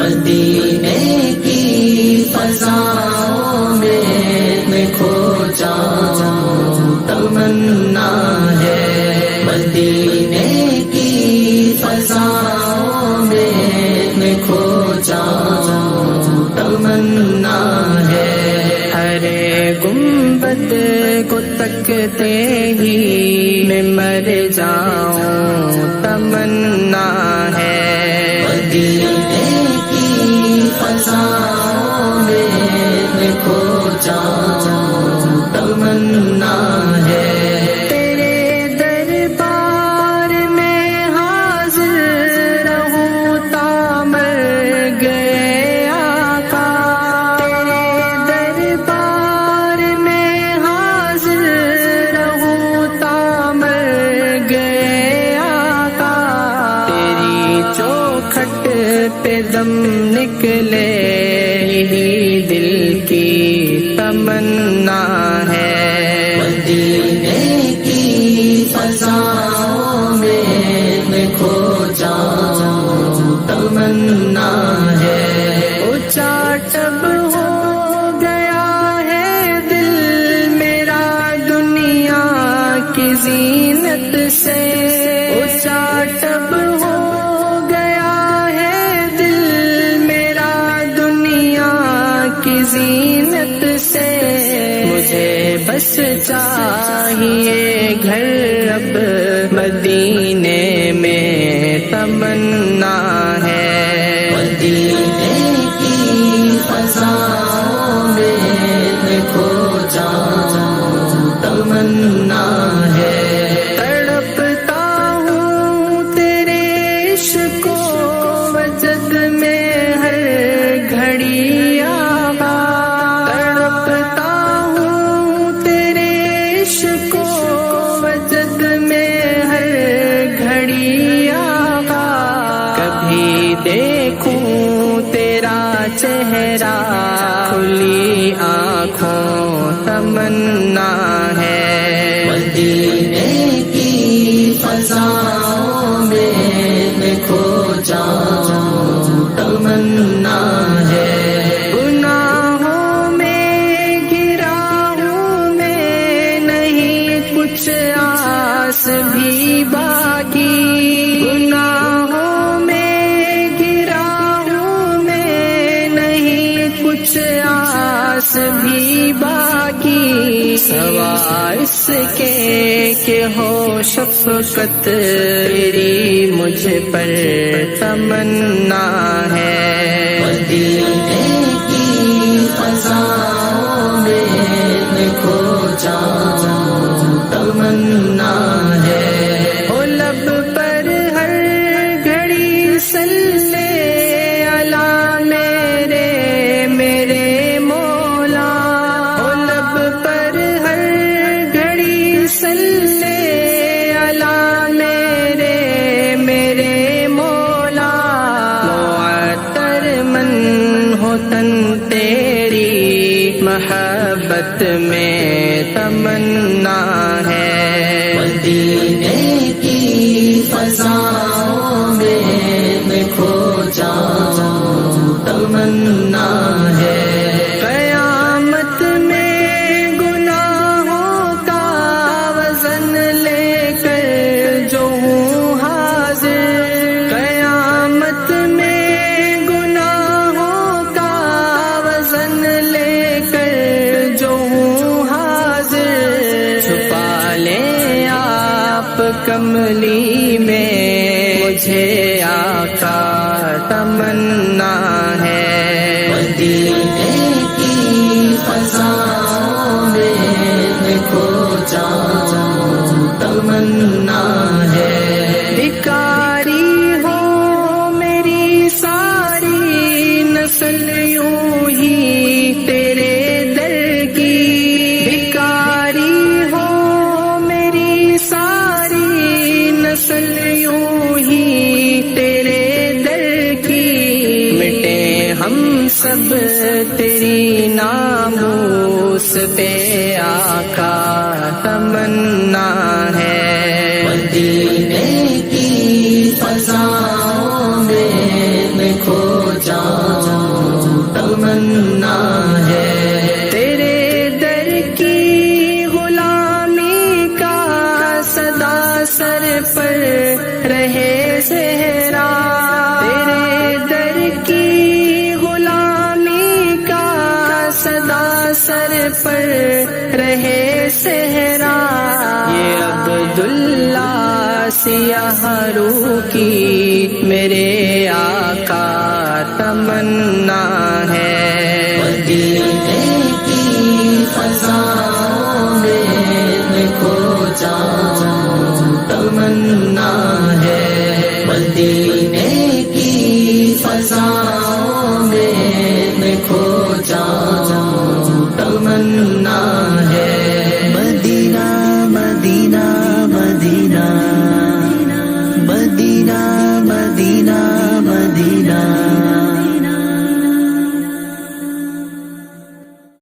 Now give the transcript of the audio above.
مدینے کی فضاؤں میں کھو جاؤں تمنا ہے، مدینے کی فضاؤں میں کھو جاؤں تمنا ہے۔ ہر گنبد کو تکتے ہی میں مر جاؤں تمنا ہے، مدینے کی فضاؤں میں کھو جاؤں تمنا ہے۔ تیرے دربار میں حاضر رہوں تا مر گئے آقا، تیرے دربار میں حاضر رہوں تا مر گئے آقا، تیری چوکھٹ پہ دم نکلے یہی دل کی تمنا ہے، مدینے کی فضاؤں میں کھو جاؤں تمنا ہے۔ اونچا ٹب ہو گیا ہے دل میرا دنیا کی زینت سے، اونچا ٹب ہو گیا ہے دل میرا دنیا کی زینت سے، مجھے بس چاہیے گھر اب مدینے میں تمنا ہے، مدینے کی فضاؤں میں کھو جاؤں تمنا ہے۔ تڑپتا ہوں تیرے عشق و وجد میں ہر گھڑی آقا، تڑپتا ہوں تیرے عشق و وجد میں ہر گھڑی آقا، کبھی دیکھوں تیرا چہرہ کھلی آنکھوں تمنا ہے، مدینے کی فضاؤں میں کھو جاؤں تمنا ہے۔ گناہوں میں گرا ہوں میں نہیں کچھ آس بھی باقی، گناہوں میں گرا ہوں میں نہیں کچھ آس بھی باقی، سوائے اس کے کہ ہو شفقت تیری مجھ پر تمنا ہے، مدینے کی فضاؤں میں کھو جاؤں تمنا ہے۔ او لب پر ہر گھڑی صلی علی میرے مولا، او لب پر ہر گھڑی صلی علی میرے مولا، معطر من ہو تن تیری محبت میں تمنا ہے، مدینے کی فضاؤں میں کھو جاؤں تمنا ہے۔ قیامت میں گناہوں کا وزن لے کر جو ہوں حاضر، قیامت میں گناہوں کا وزن لے کر جو ہوں حاضر، چھپا لیں آپ کملی میں مجھے آقا تمنا ہے، مدینے کی فضاؤں میں کھو جاؤں تمنا ہے۔ بھکاری ہو میری ساری نسل یوں ہی تیرے در کی، بھکاری ہو میری ساری نسل یوں ہی تیرے در کی، مٹے ہم سب تیری ناموس پہ آقا تمنا ہے، مدینے کی فضاؤں میں کھو جاؤں تمنا ہے، تیرے در کی غلامی کا صدا سر پر رہے صحرا، تیرے در کی غلامی کا صدا سر پر رہے صحرا، یہ عبداللہ سیاہ رو کی میرے آقا تمنا ہے، مدینے کی فضاؤں میں کھو جاؤں تمنا ہے، مدینے کی فضاؤں میں کھو جاؤں